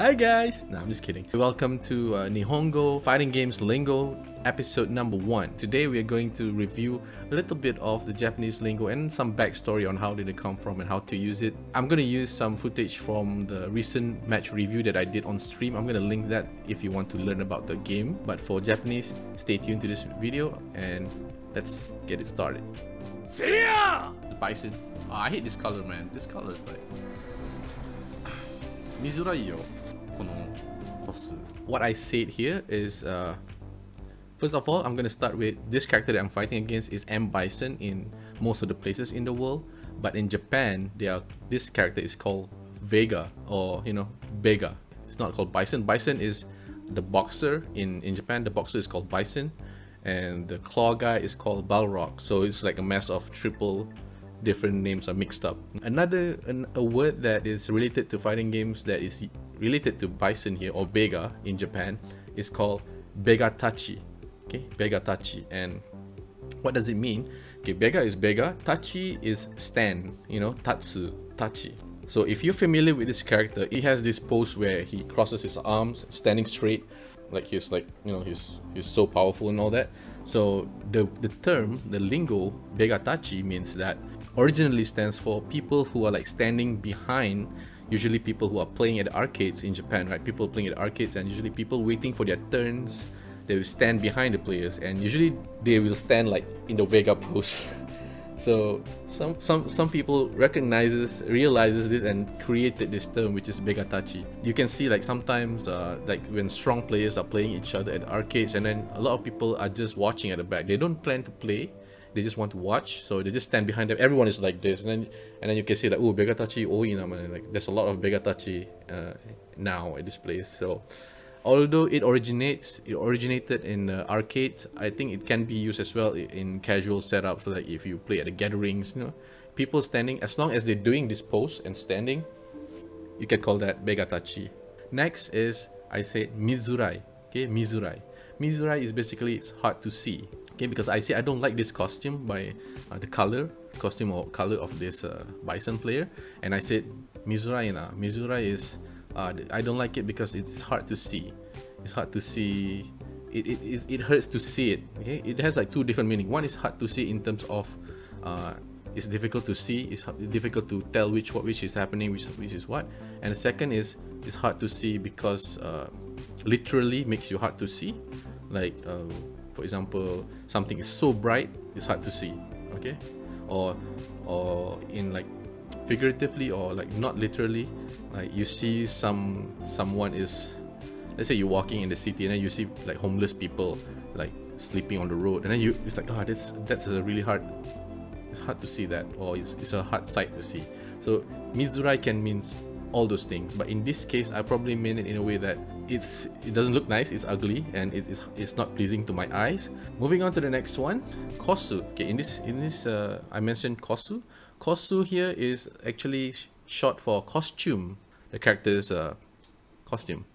Hi guys! No, I'm just kidding. Welcome to Nihongo Fighting Games Lingo episode number 1. Today we are going to review a little bit of the Japanese lingo and some backstory on how did it come from and how to use it. I'm going to use some footage from the recent match review that I did on stream. I'm going to link that if you want to learn about the game. But for Japanese, stay tuned to this video and let's get it started. See ya! Bison. Oh, I hate this color, man. This color is like... midzurai yo. Kosu. What I said here is first of all, I'm going to start with this character that I'm fighting against is Bison in most of the places in the world, but in Japan this character is called Vega, or bega. It's not called Bison. Bison is the boxer in Japan. The boxer is called Bison and the claw guy is called Balrog. So it's like a mess of triple different names are mixed up. A word that is related to fighting games that is related to bison here, or bega in Japan, is called begatachi. Okay, begatachi. And what does it mean? Okay, bega is bega, tachi is stand, tatsu, tachi. So if you're familiar with this character, he has this pose where he crosses his arms, standing straight, like he's so powerful and all that. So the term, the lingo begatachi means that originally stands for people who are like standing behind, usually people who are playing at the arcades in Japan, right? People playing at the arcades and usually people waiting for their turns. They will stand behind the players and usually they will stand like in the Vega pose. So some people realizes this and created this term, which is begatachi. You can see like sometimes like when strong players are playing each other at arcades, and then a lot of people are just watching at the back. They don't plan to play. They just want to watch, so they just stand behind them. Everyone is like this, and then you can see like, oh, begatachi, oh, like there's a lot of begatachi now at this place. So although it originated in arcades, I think it can be used as well in casual setups. Like if you play at the gatherings, people standing, as long as they're doing this pose and standing, you can call that begatachi. Next is, I said midzurai. Okay, midzurai. Midzurai is basically, it's hard to see. Okay, because I don't like this costume by the costume of this bison player, and I said midzurai na. Midzurai is I don't like it because it's hard to see. It's hard to see. It hurts to see it. Okay, it has like two different meanings. One is hard to see in terms of it's difficult to see. It's difficult to tell which is happening, which is what. And the second is it's hard to see because literally makes you hard to see. Like for example, something is so bright it's hard to see. Okay, or in like figuratively or like not literally, like you see someone is, let's say you're walking in the city and then you see like homeless people like sleeping on the road, and then it's like, oh, that's a really hard, it's hard to see that, or it's a hard sight to see. So midzurai can mean all those things, but in this case I probably mean it in a way that it doesn't look nice, it's ugly, and it's not pleasing to my eyes. Moving on to the next one, kosu. Okay, in this I mentioned kosu. Kosu here is actually short for costume. The character's costume.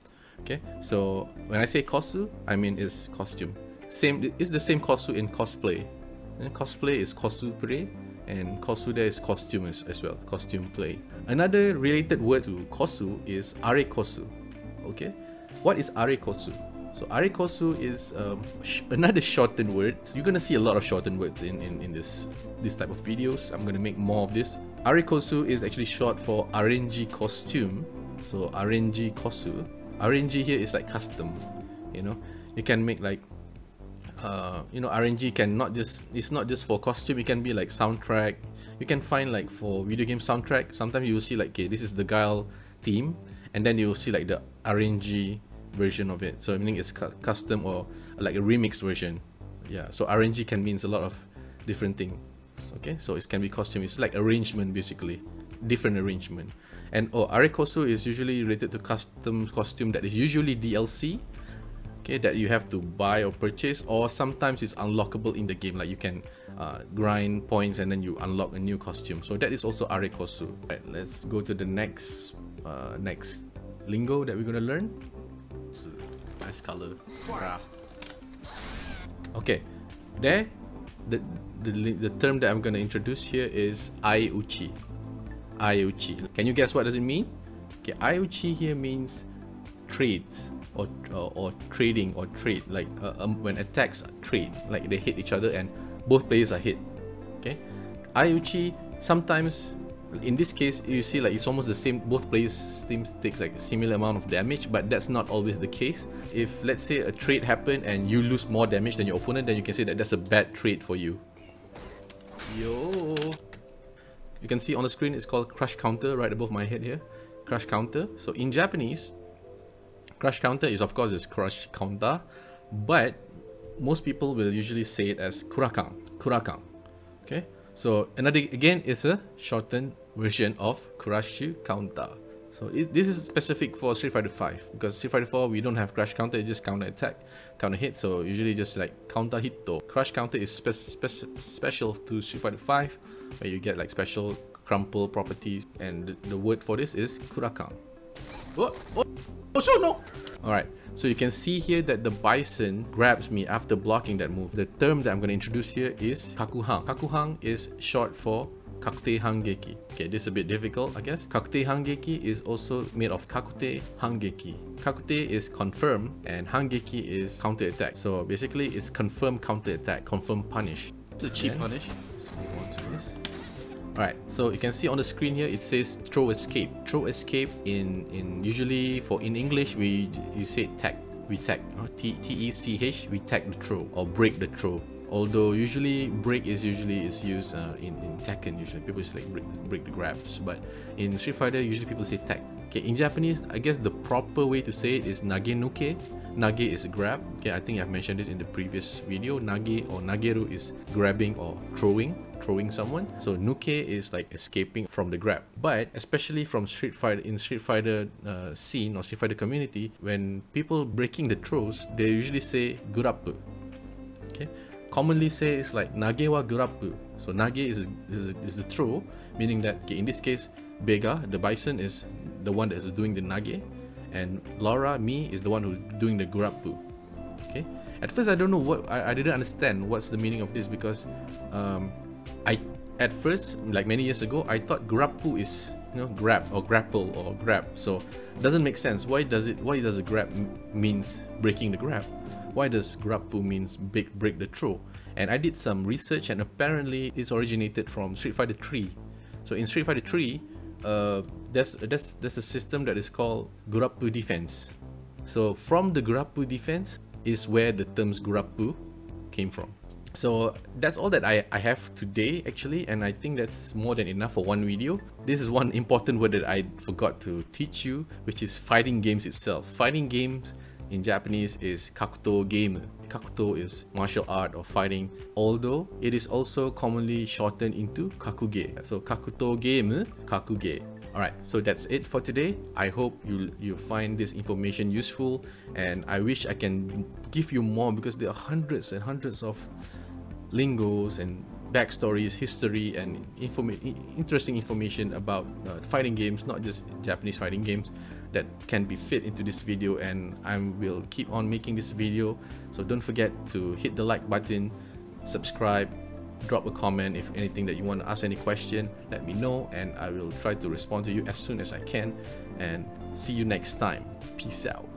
Okay, so when I say kosu, I mean it's costume. It's the same kosu in cosplay. And cosplay is kosu-play, and kosu there is costume as well, costume play. Another related word to kosu is arekosu. Okay, what is arekosu? So arekosu is another shortened word. So you're gonna see a lot of shortened words in this type of videos. I'm gonna make more of this. Arekosu is actually short for RNG costume. So RNG kosu. RNG here is like custom. You can make like RNG it's not just for costume. It can be like soundtrack. You can find like for video game soundtrack, sometimes you will see like, okay, this is the Guile theme, and then you will see like the RNG version of it. So meaning it's custom or like a remix version. Yeah, so RNG can mean a lot of different things. Okay, so it can be costume. It's like arrangement, basically, different arrangement. And arekosu is usually related to custom costume that is usually DLC. Okay, that you have to buy or purchase, or sometimes it's unlockable in the game, like you can grind points and then you unlock a new costume. So that is also arekosu. Right, let's go to the next lingo that we're gonna learn. Nice color. Okay, there the term that I'm gonna introduce here is aiuchi. Aiuchi. Can you guess what does it mean? Okay, aiuchi here means trades or trading or trade, like when attacks trade, like they hit each other and both players are hit. Okay, aiuchi, sometimes in this case you see like it's almost the same, both players teams takes like a similar amount of damage, but that's not always the case. If let's say a trade happened and you lose more damage than your opponent, then you can say that that's a bad trade for you. Yo, you can see on the screen it's called crush counter right above my head here. Crush counter. So in Japanese, crush counter is of course is crush kauntaa, but most people will usually say it as kurakan. Okay, so another, again, it's a shortened version of kurasshu kauntaa. So this is specific for Street Fighter 5, because Street Fighter 4 we don't have crush counter, it's just counter attack, counter hit, so usually just like counter hitto. Crush counter is special to Street Fighter 5, where you get like special crumple properties, and the word for this is kurakan. Oh so no! Alright, so you can see here that the bison grabs me after blocking that move. The term that I'm going to introduce here is kakuhan. Kakuhan is short for kakutei hangeki. Okay, this is a bit difficult, I guess. Kakutei hangeki is also made of kakutei hangeki. Kakutei is confirm and hangeki is counter attack. So basically it's confirm counter attack, confirm punish. It's a cheap punish. Let's move on to this. Alright, so you can see on the screen here it says throw escape. Throw escape in usually for in English you say tag. We tag, T-E-C-H, we tag the throw or break the throw. Although usually break is used in Tekken, usually people say like break the grabs, but in Street Fighter usually people say tag. Okay, in Japanese I guess the proper way to say it is nagenuke. Nage is a grab. Okay, I think I've mentioned this in the previous video. Nage or nageru is grabbing or throwing someone. So nuke is like escaping from the grab. But especially from Street Fighter, in Street Fighter scene or Street Fighter community, when people breaking the throws, they usually say gurappu. Okay, commonly say it's like nage wa gurappu. So nage is the throw, meaning that okay, in this case bega, the bison, is the one that is doing the nage, and Laura, me, is the one who's doing the gurappu. Okay, at first I don't know what I didn't understand what's the meaning of this, because at first, like many years ago, I thought gurappu is, you know, grab or grapple or grab. So it doesn't make sense. Why does a grab means breaking the grab? Why does gurappu means break the throw? And I did some research, and apparently it's originated from Street Fighter 3. So in Street Fighter 3, there's a system that is called gurappu defense. So from the gurappu defense is where the terms gurappu came from. So that's all that I have today actually, and I think that's more than enough for one video. This is one important word that I forgot to teach you, which is fighting games itself. Fighting games in Japanese is kakutou geemu. Kakutou is martial art or fighting, although it is also commonly shortened into kakugee. So kakutou geemu, kakugee. Alright, so that's it for today. I hope you find this information useful, and I wish I can give you more, because there are hundreds and hundreds of lingos and backstories, history, and interesting information about fighting games, not just Japanese fighting games, that can be fit into this video, and I will keep on making this video. So don't forget to hit the like button, subscribe, drop a comment. If anything that you want to ask, any question, let me know, and I will try to respond to you as soon as I can. And see you next time. Peace out.